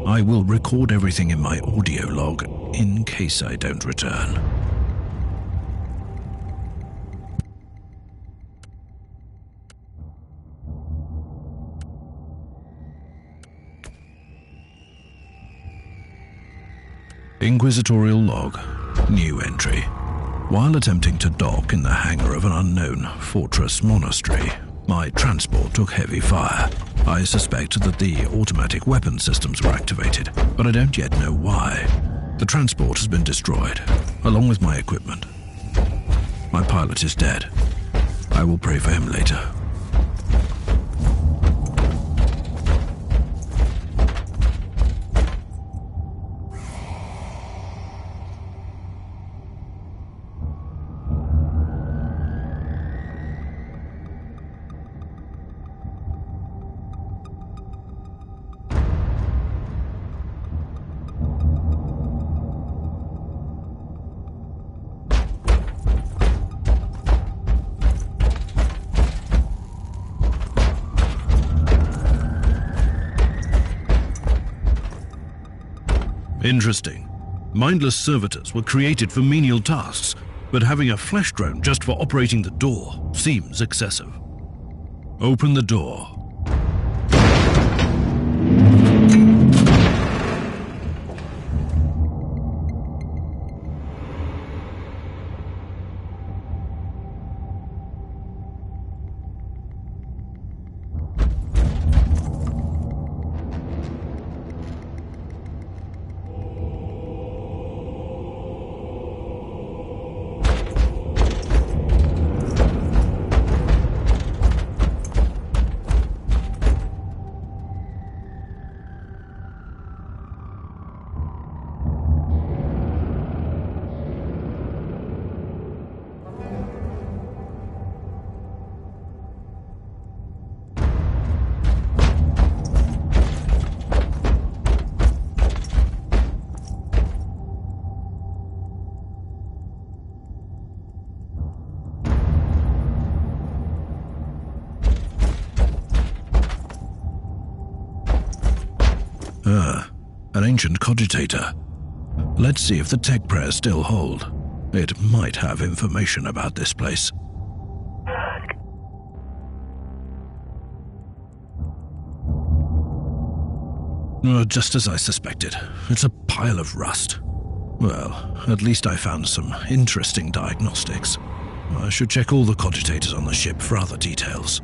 I will record everything in my audio log in case I don't return. Inquisitorial log, new entry. While attempting to dock in the hangar of an unknown fortress monastery, my transport took heavy fire. I suspect that the automatic weapon systems were activated, but I don't yet know why. The transport has been destroyed, along with my equipment. My pilot is dead. I will pray for him later. Interesting. Mindless servitors were created for menial tasks, but having a flesh drone just for operating the door seems excessive. Open the door. An ancient cogitator. Let's see if the tech prayers still hold. It might have information about this place. Just as I suspected. It's a pile of rust. Well, at least I found some interesting diagnostics. I should check all the cogitators on the ship for other details.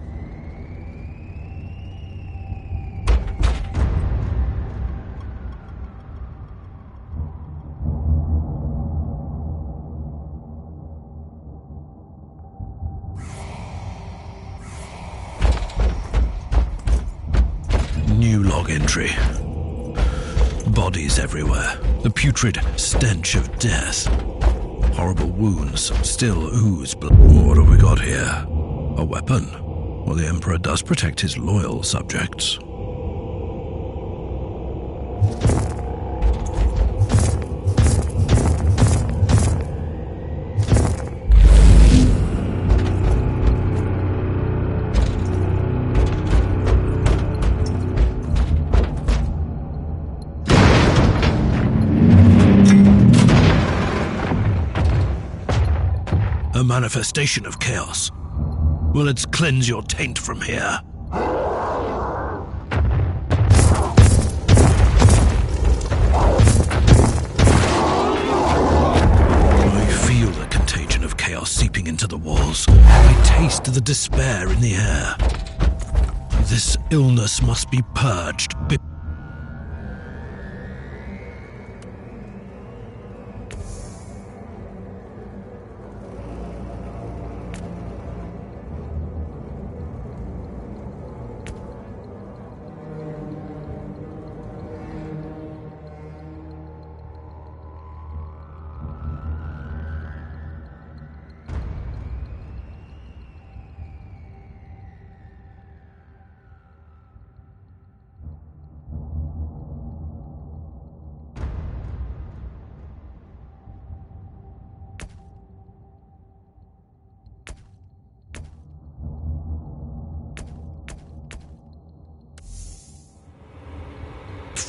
New log entry. Bodies everywhere. The putrid stench of death. Horrible wounds still ooze blood. What have we got here? A weapon? Well, the Emperor does protect his loyal subjects. A manifestation of chaos. Well, let's cleanse your taint from here. I feel the contagion of chaos seeping into the walls. I taste the despair in the air. This illness must be purged.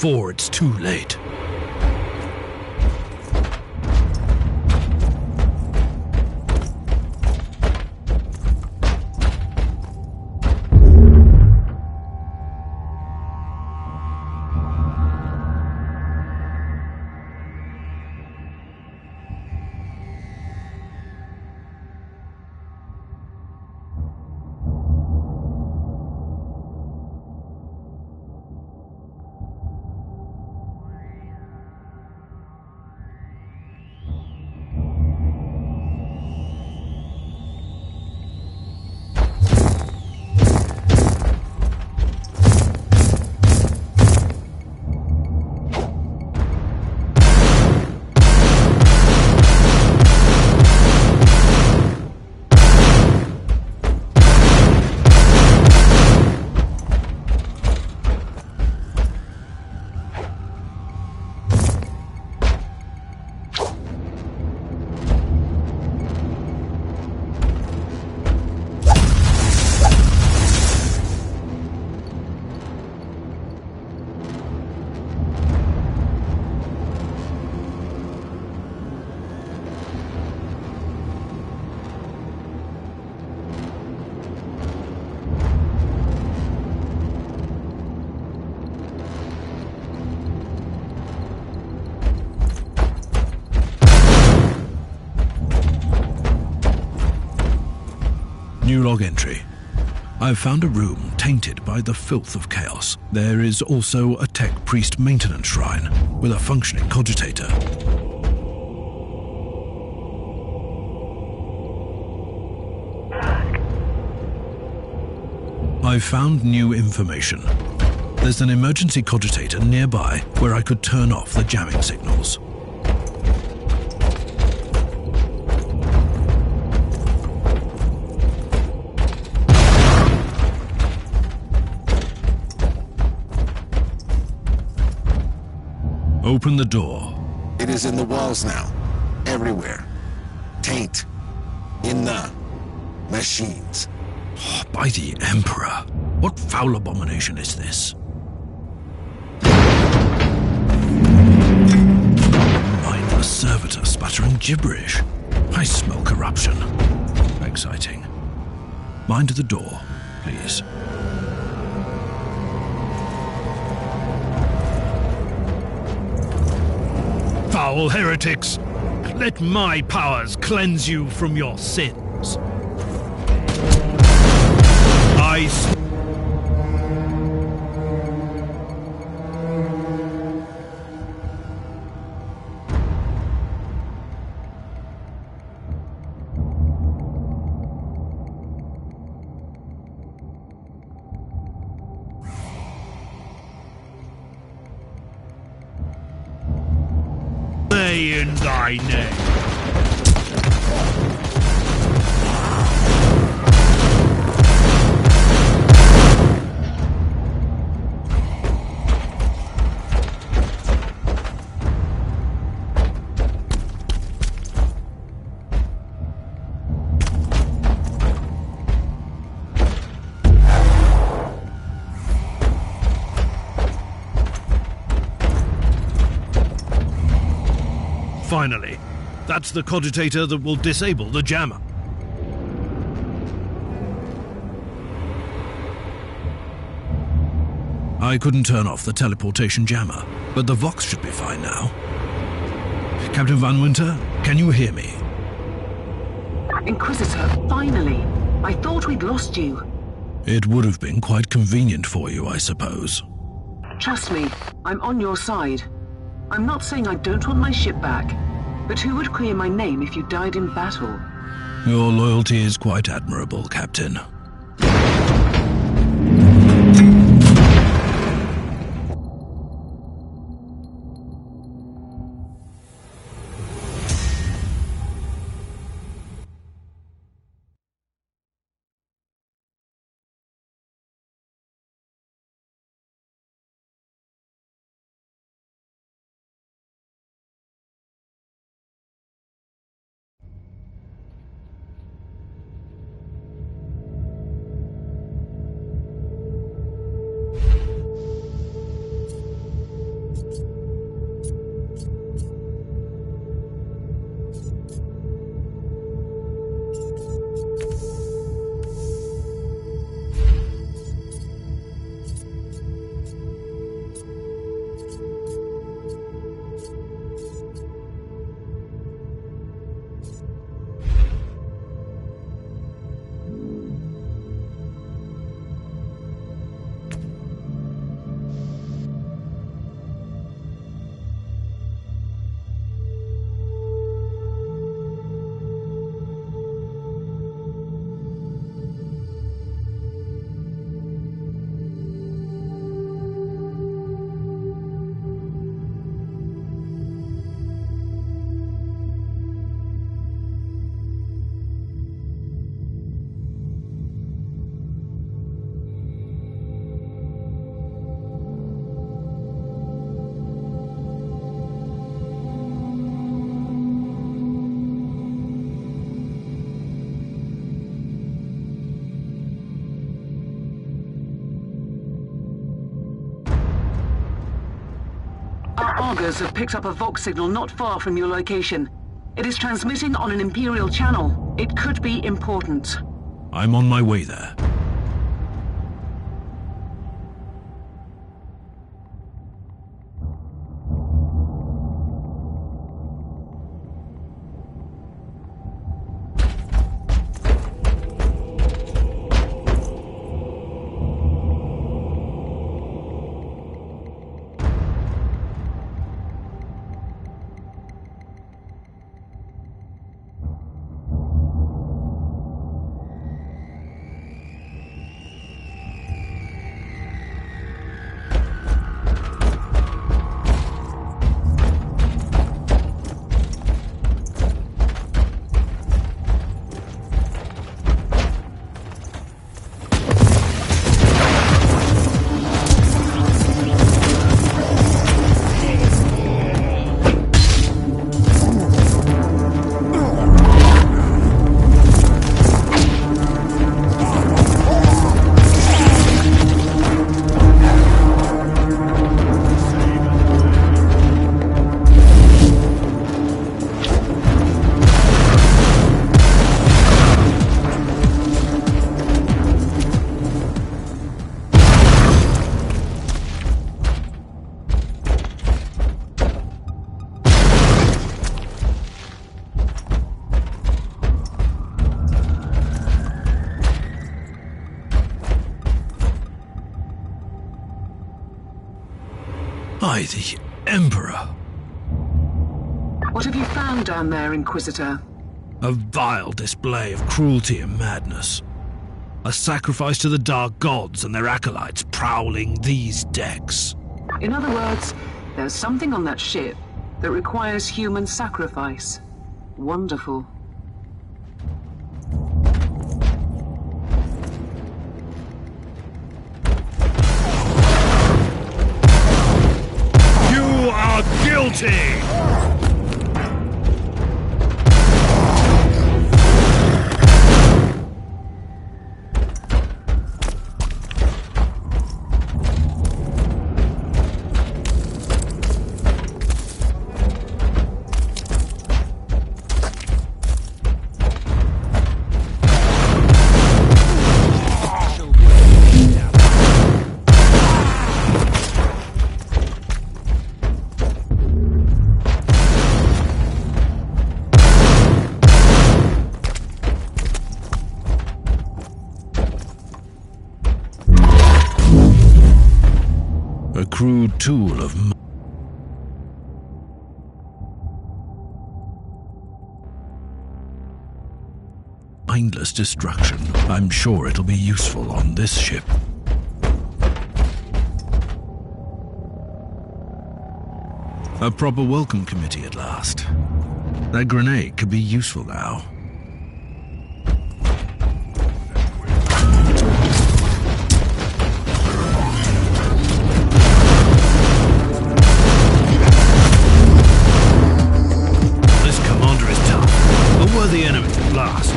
before it's too late. New log entry. I've found a room tainted by the filth of chaos. There is also a tech priest maintenance shrine with a functioning cogitator. I've found new information. There's an emergency cogitator nearby where I could turn off the jamming signals. Open the door. It is in the walls now. Everywhere. Taint. In the machines. Oh, by the Emperor. What foul abomination is this? Mindless servitor sputtering gibberish. I smell corruption. Exciting. Mind the door, please. Foul heretics! Let my powers cleanse you from your sins. Say in thy name. Finally, that's the cogitator that will disable the jammer. I couldn't turn off the teleportation jammer, but the Vox should be fine now. Captain Van Winter, can you hear me? Inquisitor, finally. I thought we'd lost you. It would have been quite convenient for you, I suppose. Trust me, I'm on your side. I'm not saying I don't want my ship back, but who would clear my name if you died in battle? Your loyalty is quite admirable, Captain. Argos have picked up a Vox signal not far from your location. It is transmitting on an Imperial channel. It could be important. I'm on my way there. By the Emperor! What have you found down there, Inquisitor? A vile display of cruelty and madness. A sacrifice to the Dark Gods and their acolytes prowling these decks. In other words, there's something on that ship that requires human sacrifice. Wonderful. You are guilty! A crude tool of mindless destruction. I'm sure it'll be useful on this ship. A proper welcome committee at last. That grenade could be useful now. The enemy at last.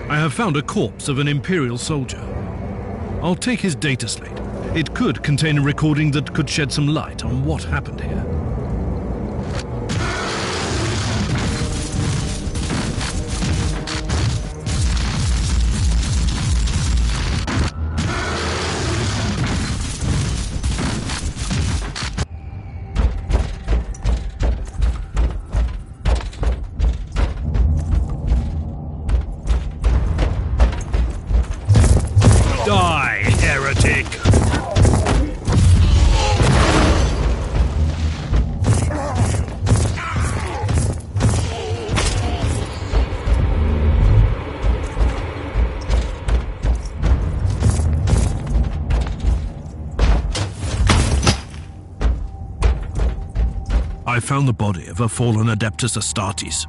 I have found a corpse of an Imperial soldier. I'll take his data slate. It could contain a recording that could shed some light on what happened here. lunatic! I found the body of a fallen Adeptus Astartes.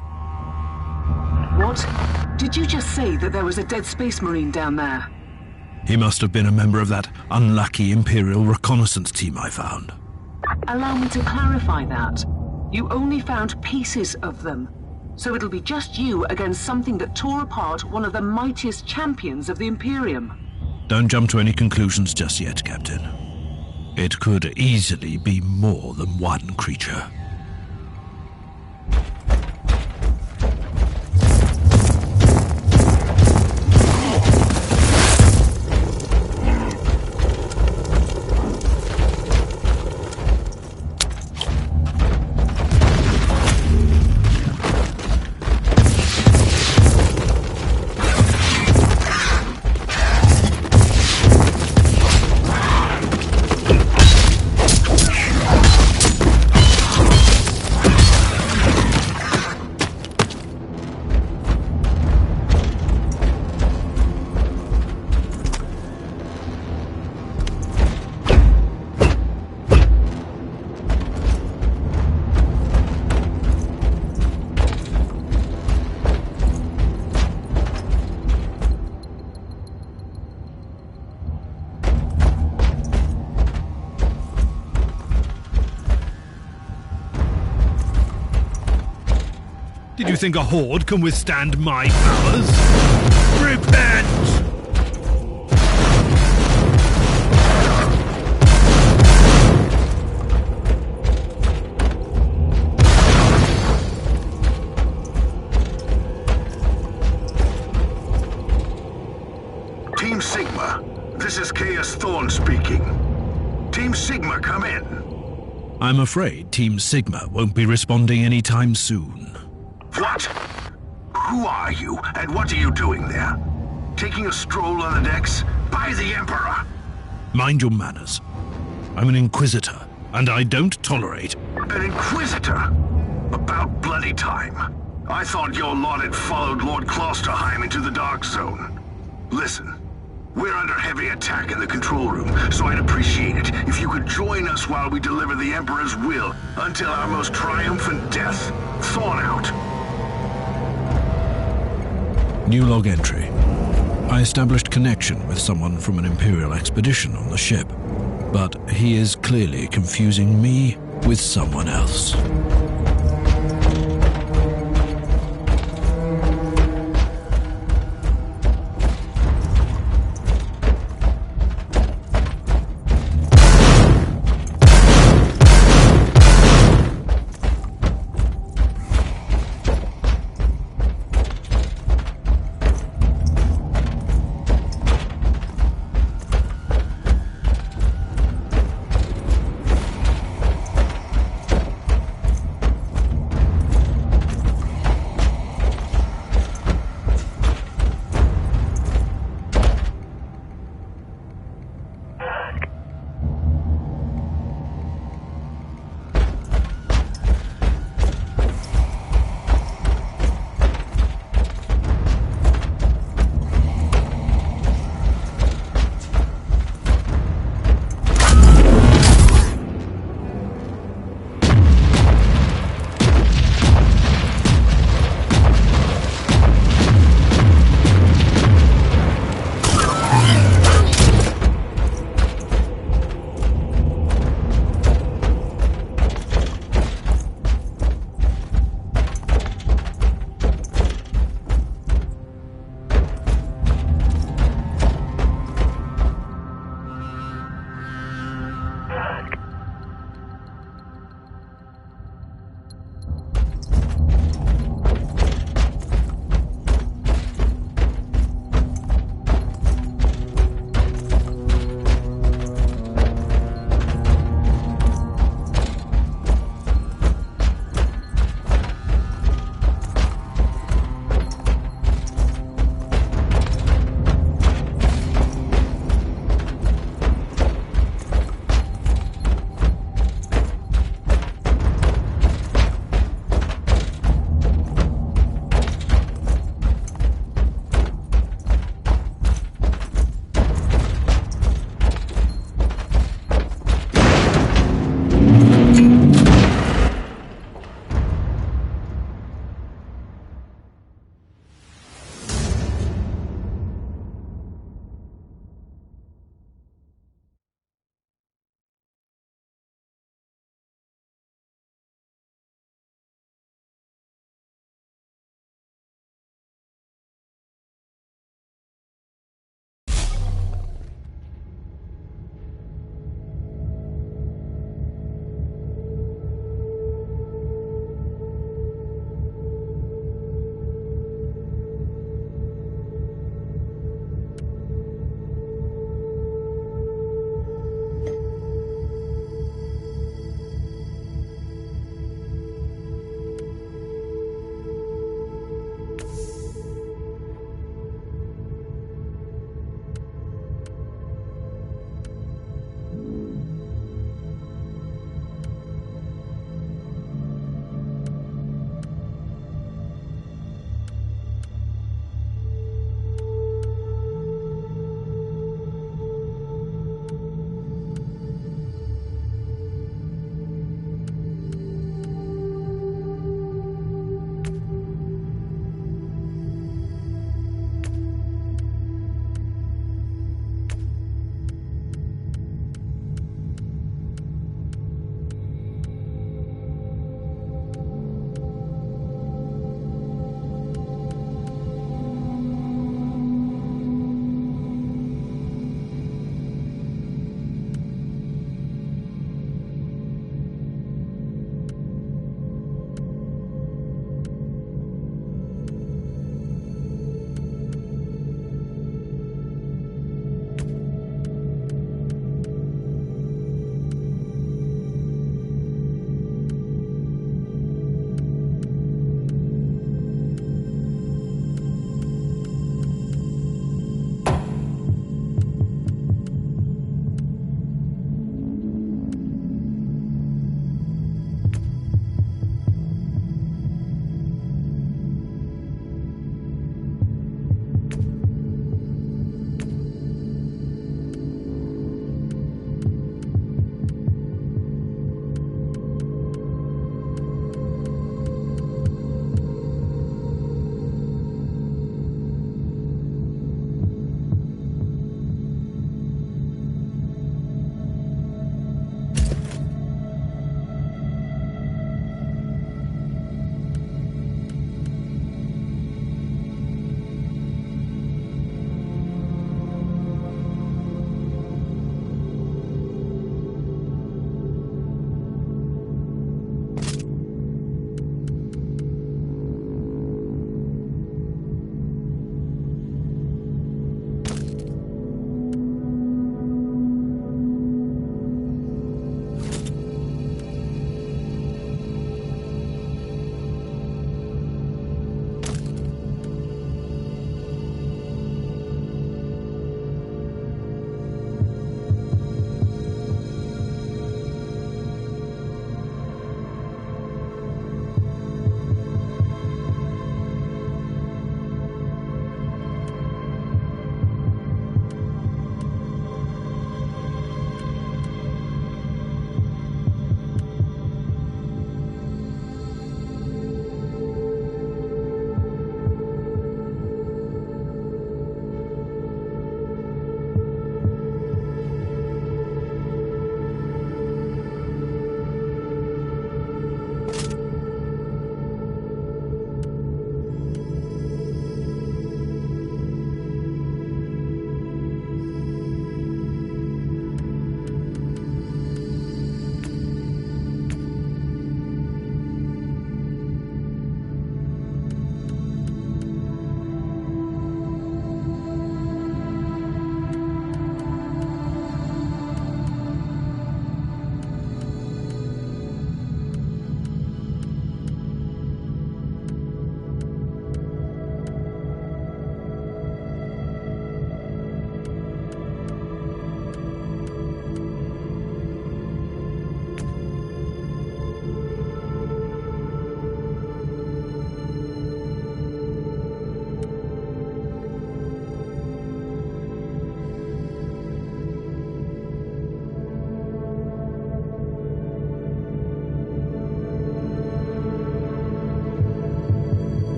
What? Did you just say that there was a dead Space Marine down there? He must have been a member of that unlucky Imperial reconnaissance team I found. Allow me to clarify that. You only found pieces of them. So it'll be just you against something that tore apart one of the mightiest champions of the Imperium. Don't jump to any conclusions just yet, Captain. It could easily be more than one creature. Did you think a horde can withstand my powers? Repent! Team Sigma, this is Chaos Thorn speaking. Team Sigma, come in. I'm afraid Team Sigma won't be responding anytime soon. What? Who are you, and what are you doing there? Taking a stroll on the decks? By the Emperor! Mind your manners. I'm an Inquisitor, and I don't tolerate... An Inquisitor? About bloody time. I thought your lot had followed Lord Klosterheim into the Dark Zone. Listen, we're under heavy attack in the control room, so I'd appreciate it if you could join us while we deliver the Emperor's will until our most triumphant death. Thorn out. New log entry. I established connection with someone from an Imperial expedition on the ship, but he is clearly confusing me with someone else.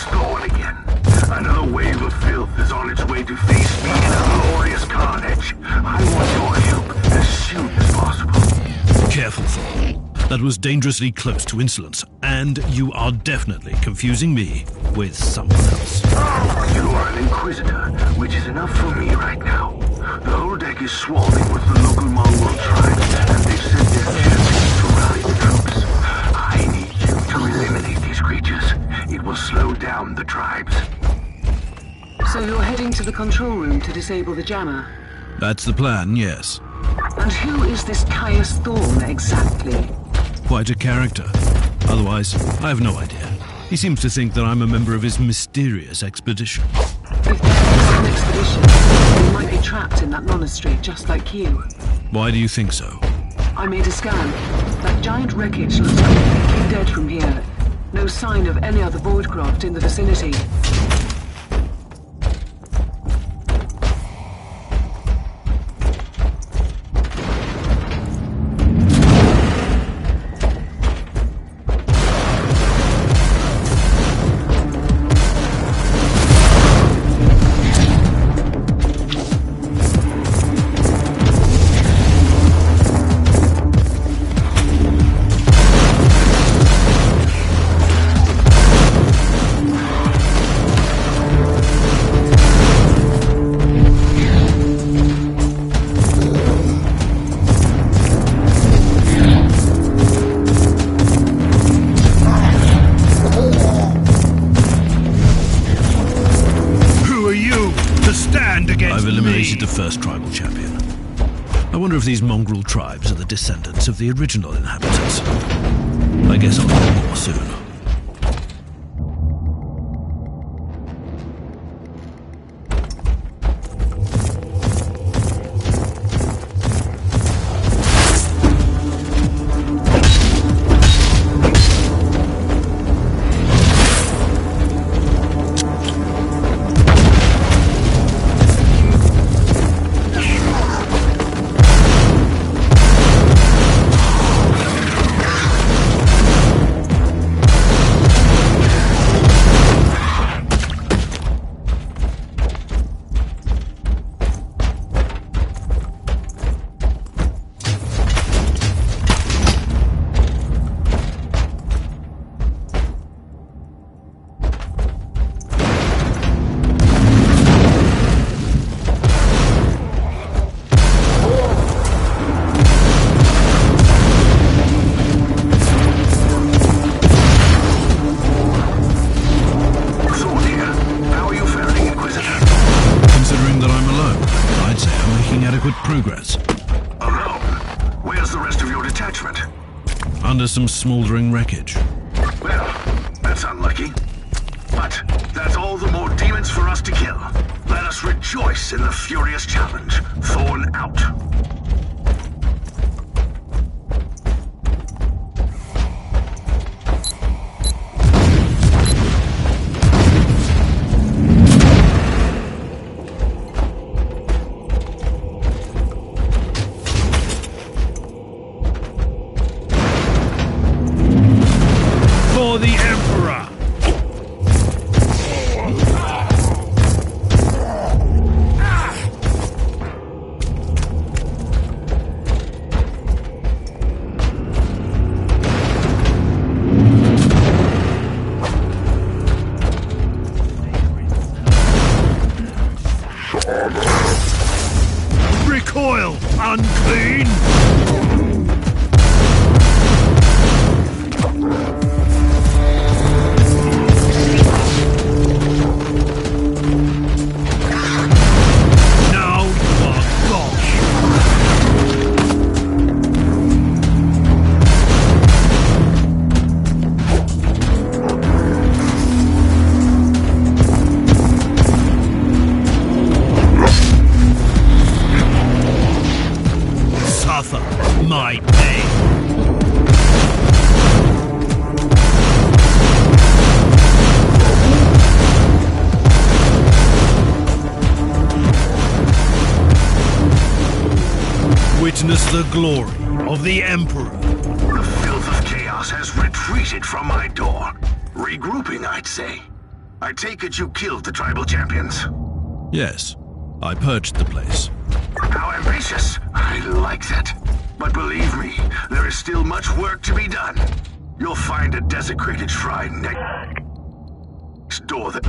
It's thawing again. Another wave of filth is on its way to face me in a glorious carnage. I want your help as soon as possible. Careful, Thor. That was dangerously close to insolence, and you are definitely confusing me with someone else. You are an Inquisitor, which is enough for me right now. The whole deck is swarming with the local Mongol tribes, and they've sent their champions to rally the troops. I need you to eliminate these creatures. It will slow down the tribes. So you're heading to the control room to disable the jammer? That's the plan, yes. And who is this Caius Thorn exactly? Quite a character. Otherwise, I have no idea. He seems to think that I'm a member of his mysterious expedition. If there's an expedition, we might be trapped in that monastery just like you. Why do you think so? I made a scan. That giant wreckage looks completely dead from here. No sign of any other voidcraft in the vicinity. I've eliminated the first tribal champion. I wonder if these mongrel tribes are the descendants of the original inhabitants. I guess I'll know more soon. Progress. Alone? Where's the rest of your detachment? Under some smoldering wreckage. Well, that's unlucky. But that's all the more demons for us to kill. Let us rejoice in the furious challenge. Thorn out. Recoil, unclean! Now you are gone! Suffer my pain. Witness the glory of the Emperor. The filth of chaos has retreated from my door. Regrouping, I'd say. I take it you killed the tribal champions. Yes, I purged the place. How ambitious! I like that. But believe me, there is still much work to be done. You'll find a desecrated shrine next door that...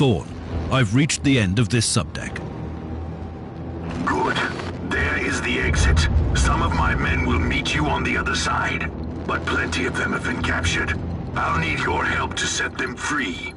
Thorn, I've reached the end of this subdeck. Good. There is the exit. Some of my men will meet you on the other side, but plenty of them have been captured. I'll need your help to set them free.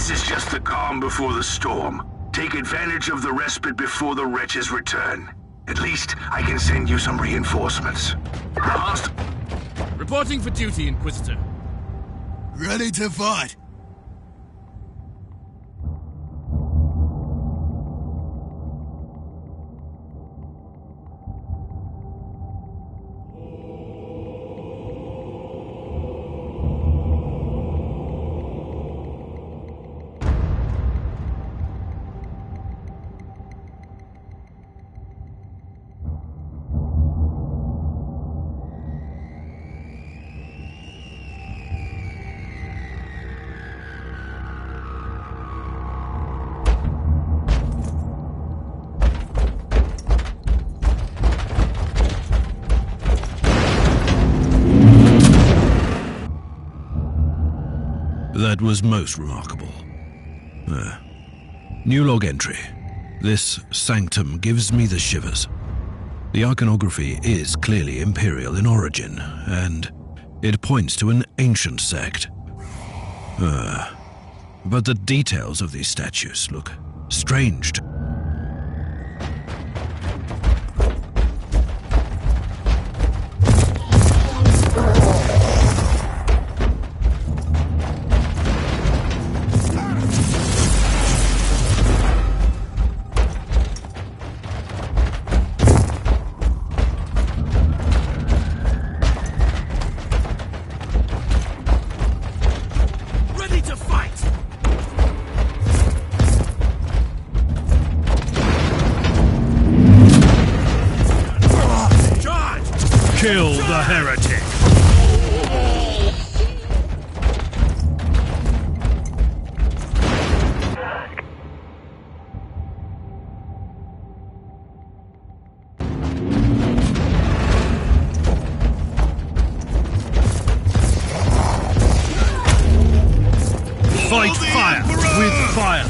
This is just the calm before the storm. Take advantage of the respite before the wretches return. At least, I can send you some reinforcements. Reporting for duty, Inquisitor. Ready to fight. That was most remarkable. New log entry. This sanctum gives me the shivers. The iconography is clearly imperial in origin, and it points to an ancient sect. But the details of these statues look strange to kill the heretic. Fight fire with fire.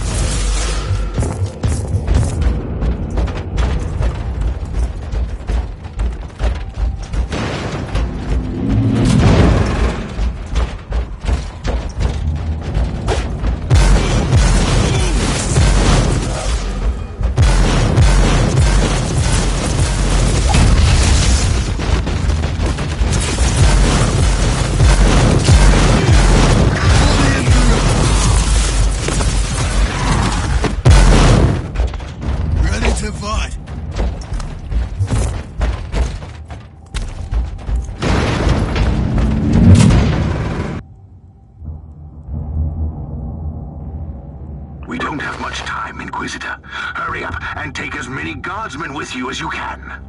We don't have much time, Inquisitor. Hurry up and take as many guardsmen with you as you can.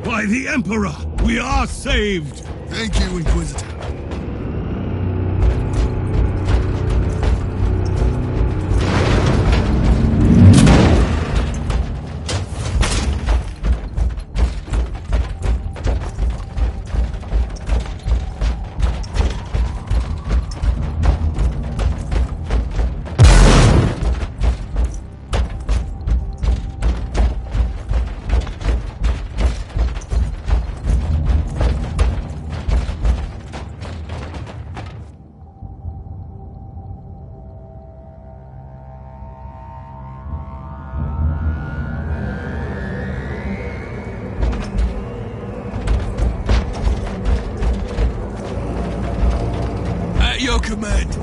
By the Emperor, we are saved! Thank you, Inquisitor. At your command.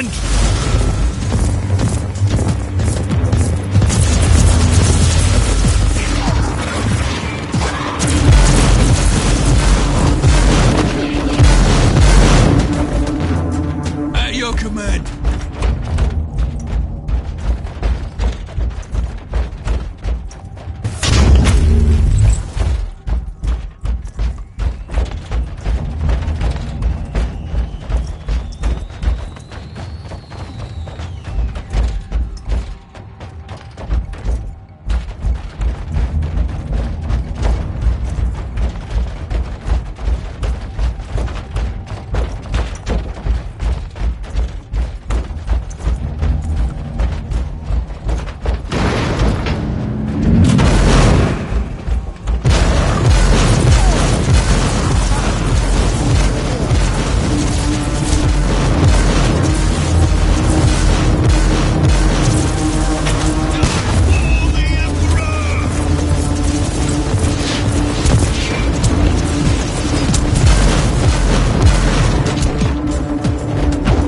command! At your command.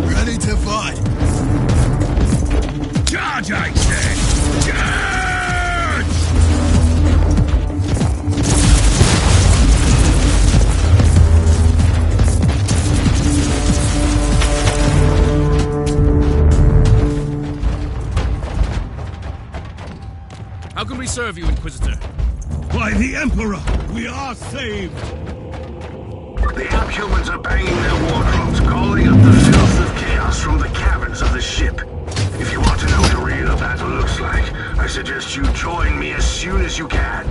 Ready to fight. Charge, I say! Charge! How can we serve you, Inquisitor? By the Emperor, we are saved! The Abhumans are banging their war drums, calling up the filth of chaos from the caverns of the ship. If you want to know what a real battle looks like, I suggest you join me as soon as you can.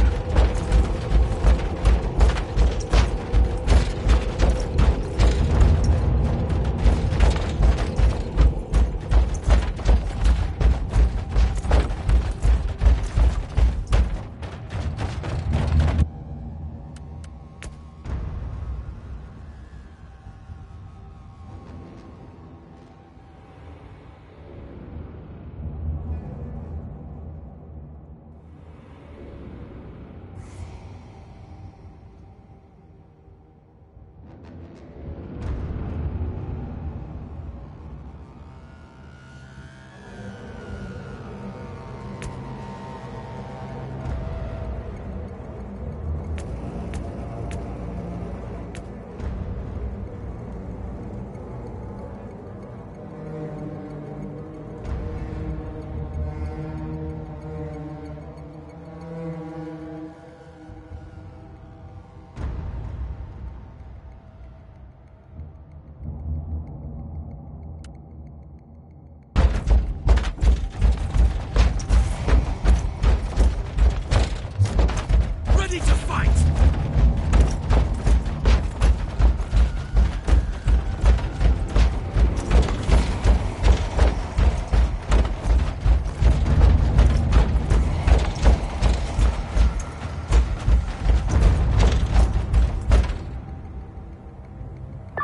Ready to fight!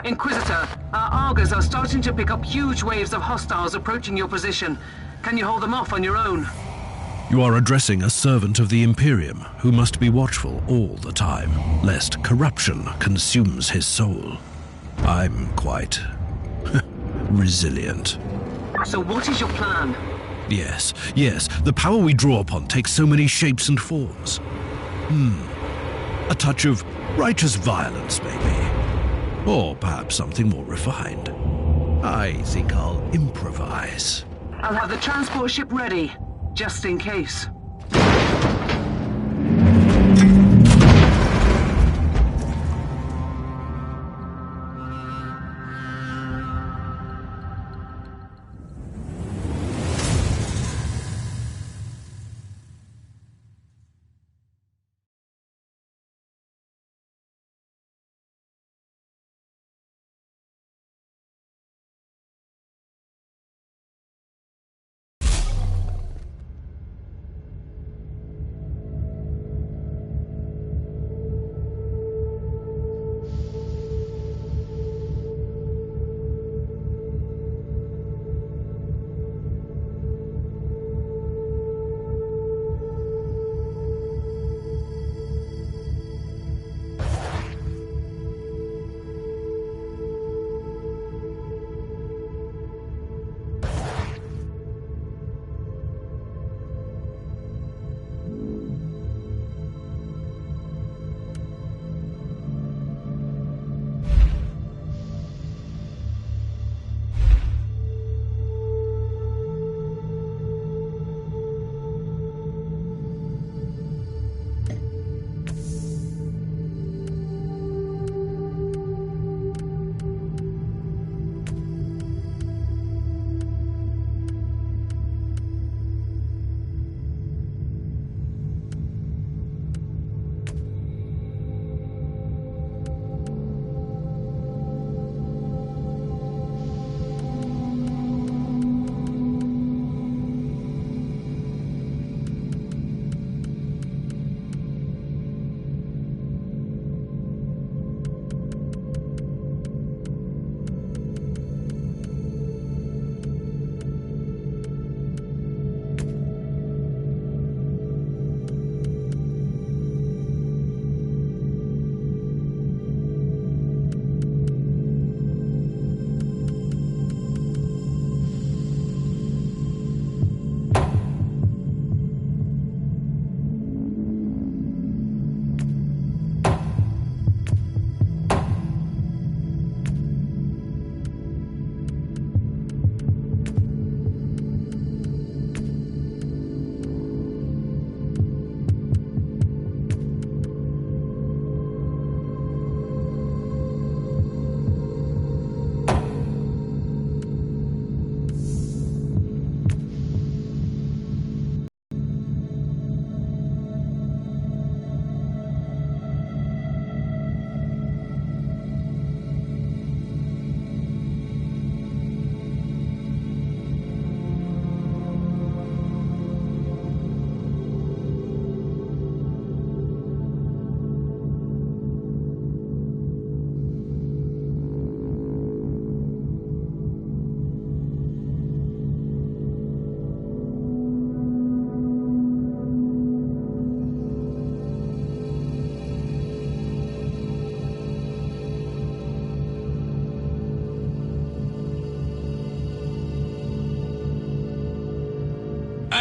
Inquisitor, our Argos are starting to pick up huge waves of hostiles approaching your position. Can you hold them off on your own? You are addressing a servant of the Imperium who must be watchful all the time, lest corruption consumes his soul. I'm quite resilient. So what is your plan? Yes, the power we draw upon takes so many shapes and forms. A touch of righteous violence, maybe. Or perhaps something more refined. I think I'll improvise. I'll have the transport ship ready, just in case.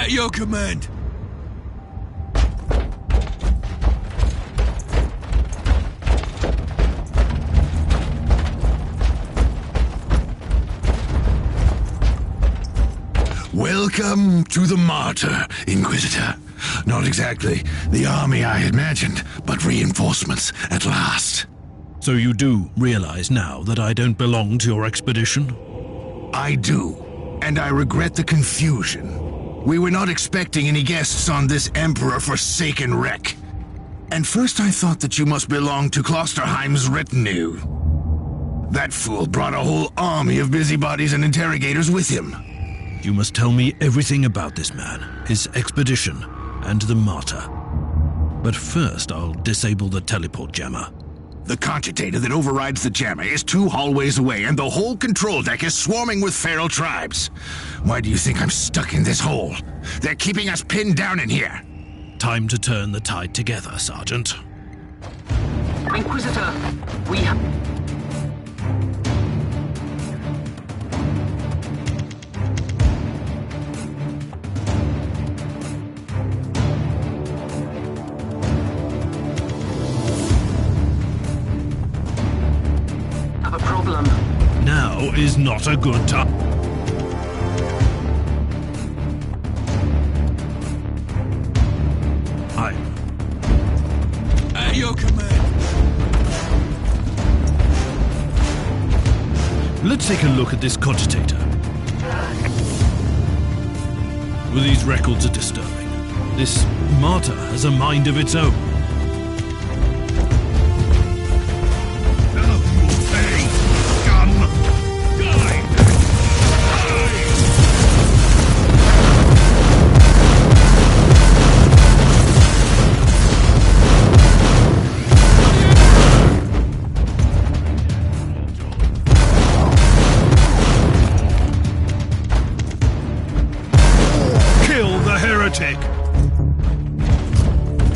At your command. Welcome to the Martyr, Inquisitor. Not exactly the army I imagined, but reinforcements at last. So you do realize now that I don't belong to your expedition? I do, and I regret the confusion. We were not expecting any guests on this Emperor-forsaken wreck. And first I thought that you must belong to Klosterheim's retinue. That fool brought a whole army of busybodies and interrogators with him. You must tell me everything about this man, his expedition, and the Martyr. But first, I'll disable the teleport jammer. The cogitator that overrides the jammer is 2 hallways away, and the whole control deck is swarming with feral tribes. Why do you think I'm stuck in this hole? They're keeping us pinned down in here. Time to turn the tide together, Sergeant. Inquisitor, we have... have a problem. Now is not a good time. At your command. Let's take a look at this cogitator. Well, these records are disturbing. This Martyr has a mind of its own.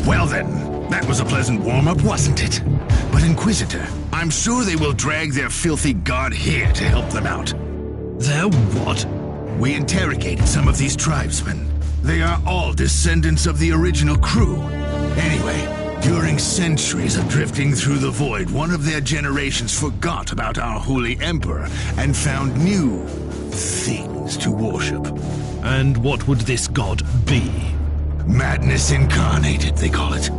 Well then, that was a pleasant warm-up, wasn't it? But Inquisitor, I'm sure they will drag their filthy god here to help them out. Their what? We interrogated some of these tribesmen. They are all descendants of the original crew. Anyway, during centuries of drifting through the void, one of their generations forgot about our holy emperor and found new things to worship. And what would this god be? Madness incarnated, they call it.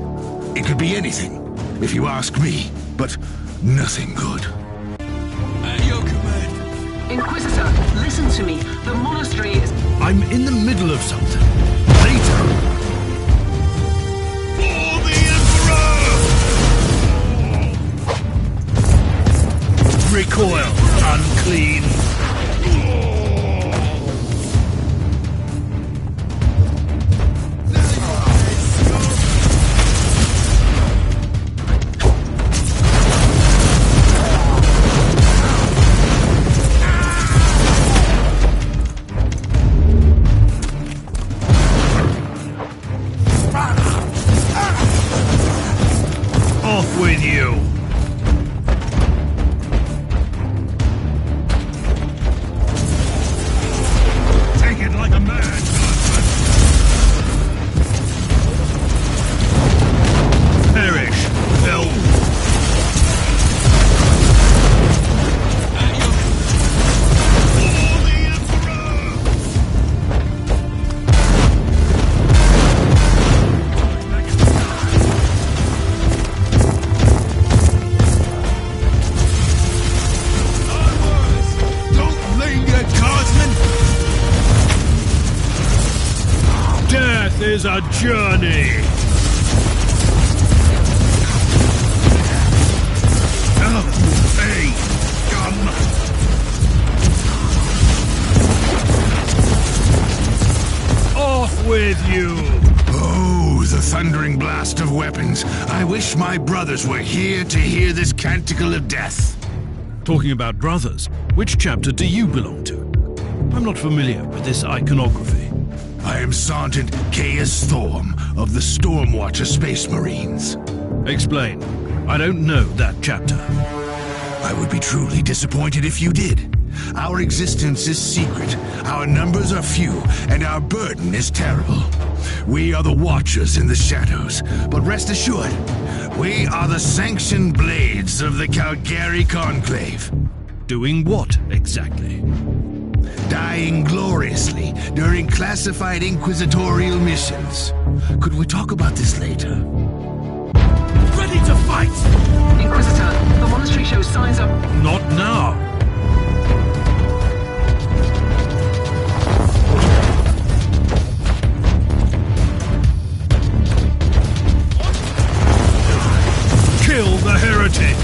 It could be anything, if you ask me, but nothing good. At your command. Inquisitor, listen to me. The monastery is... I'm in the middle of something. Later. For the Emperor! Recoil, unclean. Off with you! Take it like a man, perish, hell! For the Emperor! Don't linger, guardsmen! Death is a journey! Hey, gun! Off with you! Oh, the thundering blast of weapons. I wish my brothers were here to hear this canticle of death. Talking about brothers, which chapter do you belong to? I'm not familiar with this iconography. I am Sergeant Caius Thorm of the Stormwatcher Space Marines. Explain. I don't know that chapter. I would be truly disappointed if you did. Our existence is secret, our numbers are few, and our burden is terrible. We are the Watchers in the shadows, but rest assured, we are the sanctioned blades of the Calgary Conclave. Doing what, exactly? Dying gloriously during classified inquisitorial missions. Could we talk about this later? Ready to fight! Inquisitor, the monastery shows signs of... Not now. Kill the heretic!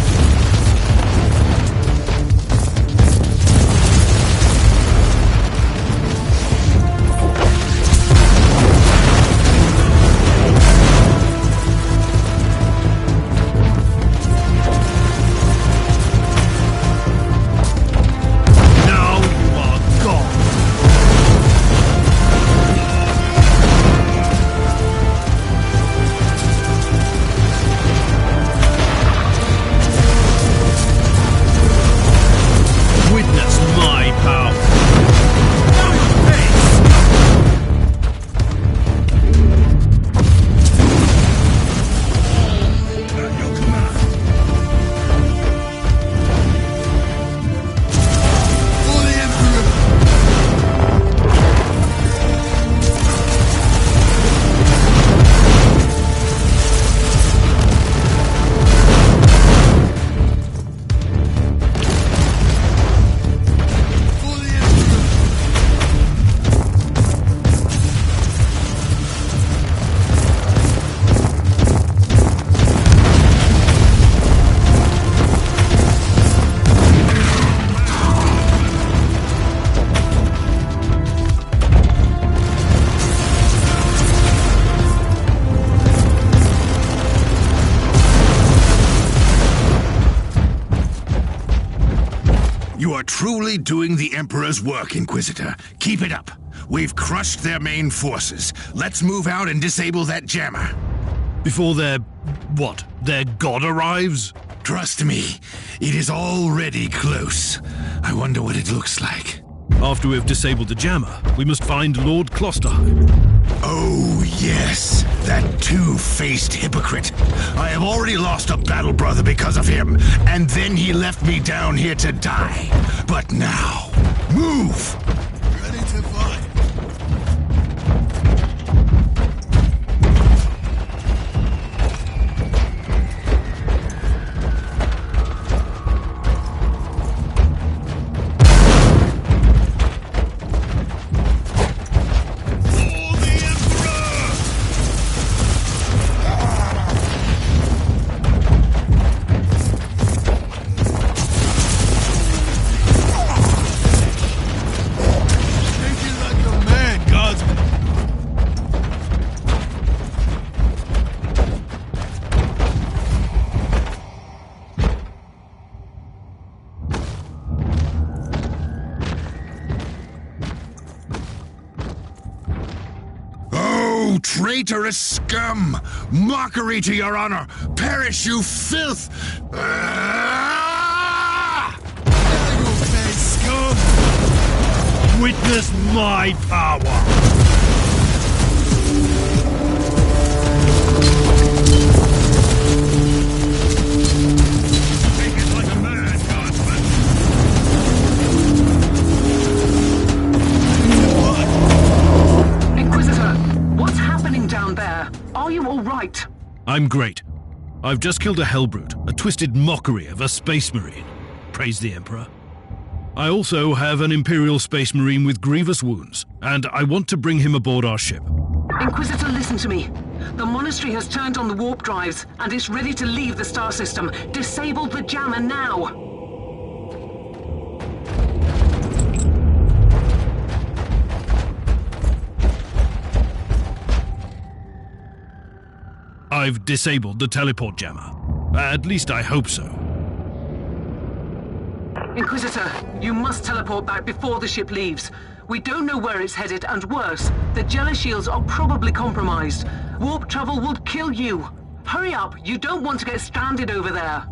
You are truly doing the Emperor's work, Inquisitor. Keep it up. We've crushed their main forces. Let's move out and disable that jammer. Before their... what? Their god arrives? Trust me, it is already close. I wonder what it looks like. After we've disabled the jammer, we must find Lord Klosterheim. Oh, yes, that two-faced hypocrite. I have already lost a battle brother because of him, and then he left me down here to die. But now, move! Ready to fight. Traitorous scum! Mockery to your honor! Perish, you filth! Scum! Witness my power! Are you all right? I'm great. I've just killed a Hellbrute, a twisted mockery of a Space Marine. Praise the Emperor. I also have an Imperial Space Marine with grievous wounds, and I want to bring him aboard our ship. Inquisitor, listen to me. The monastery has turned on the warp drives, and is ready to leave the star system. Disable the jammer now! I've disabled the teleport jammer. At least I hope so. Inquisitor, you must teleport back before the ship leaves. We don't know where it's headed, and worse, the Jella shields are probably compromised. Warp travel would kill you. Hurry up, you don't want to get stranded over there.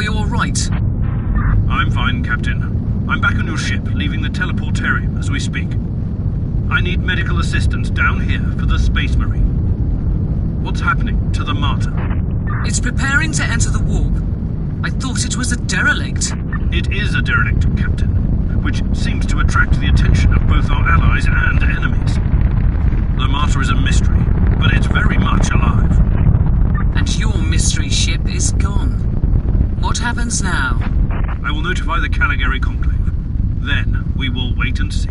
Are you all right? I'm fine, Captain. I'm back on your ship, leaving the teleportarium as we speak. I need medical assistance down here for the Space Marine. What's happening to the Martyr? It's preparing to enter the warp. I thought it was a derelict. It is a derelict, Captain, which seems to attract the attention of both our allies and enemies. The Martyr is a mystery, but it's very much alive. And your mystery ship is gone. What happens now? I will notify the Caligari Conclave. Then we will wait and see.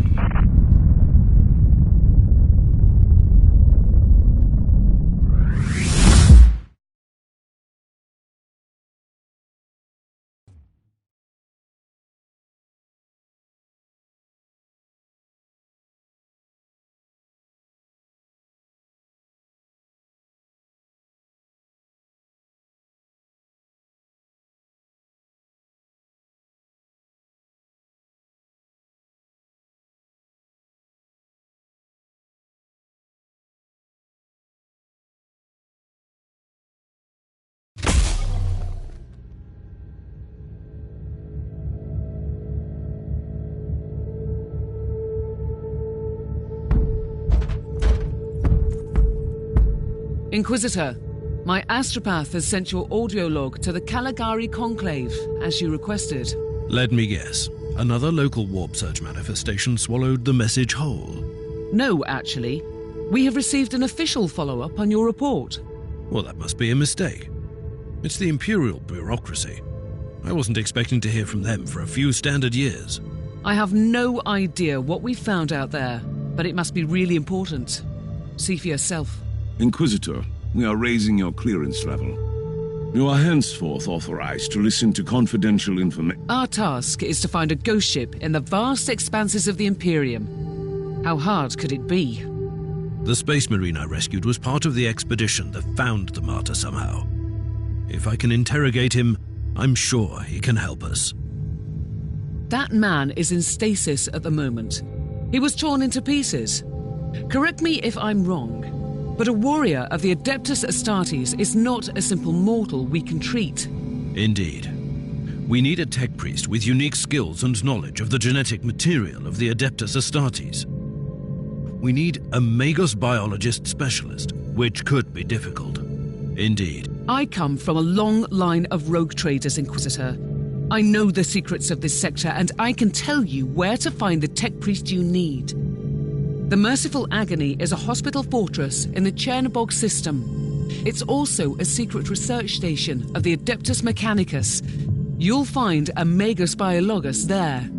Inquisitor, my astropath has sent your audio log to the Caligari Conclave, as you requested. Let me guess. Another local warp surge manifestation swallowed the message whole. No, actually. We have received an official follow-up on your report. Well, that must be a mistake. It's the Imperial bureaucracy. I wasn't expecting to hear from them for a few standard years. I have no idea what we found out there, but it must be really important. See for yourself. Inquisitor, we are raising your clearance level. You are henceforth authorized to listen to confidential information. Our task is to find a ghost ship in the vast expanses of the Imperium. How hard could it be? The Space Marine I rescued was part of the expedition that found the Martyr somehow. If I can interrogate him, I'm sure he can help us. That man is in stasis at the moment. He was torn into pieces. Correct me if I'm wrong, but a warrior of the Adeptus Astartes is not a simple mortal we can treat. Indeed. We need a tech priest with unique skills and knowledge of the genetic material of the Adeptus Astartes. We need a Magos biologist specialist, which could be difficult. Indeed. I come from a long line of rogue traders, Inquisitor. I know the secrets of this sector, and I can tell you where to find the tech priest you need. The Merciful Agony is a hospital fortress in the Chernobog system. It's also a secret research station of the Adeptus Mechanicus. You'll find a Magos Biologus there.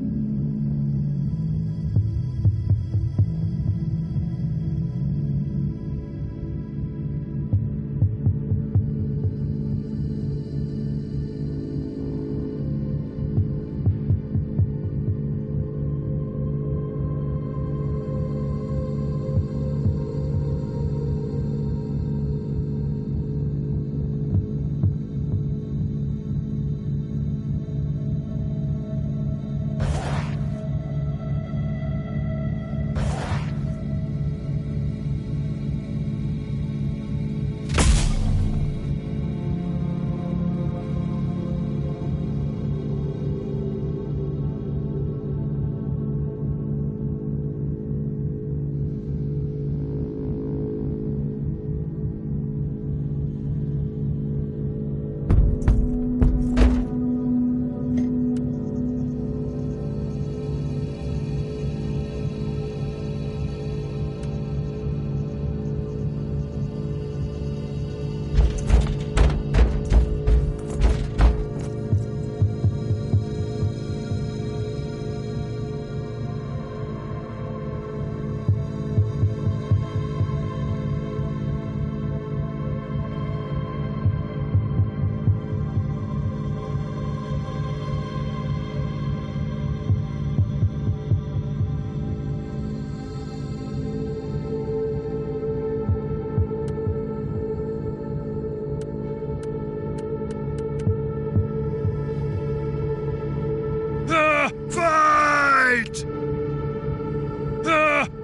Fight!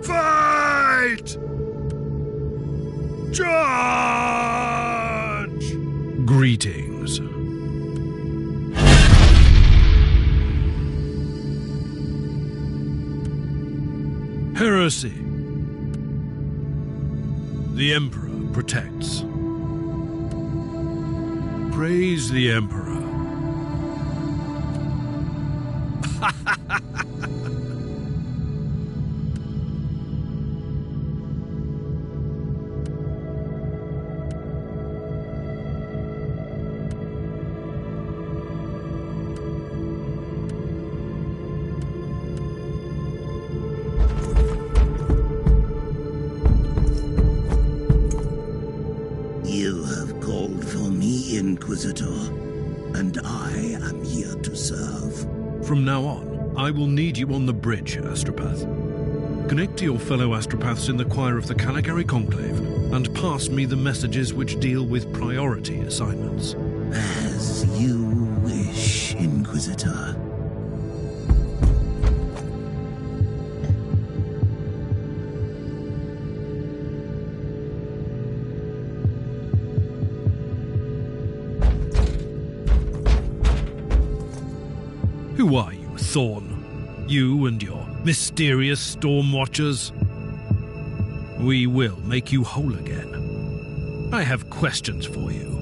Fight! Charge! Greetings. Heresy. The Emperor protects. Praise the Emperor. You have called for me, Inquisitor, and I am here to serve. From now on, I will need you on the bridge, Astropath. Connect to your fellow Astropaths in the choir of the Caligari Conclave and pass me the messages which deal with priority assignments. As you wish, Inquisitor. Who are you, Thorn? You and your mysterious Storm Watchers? We will make you whole again. I have questions for you.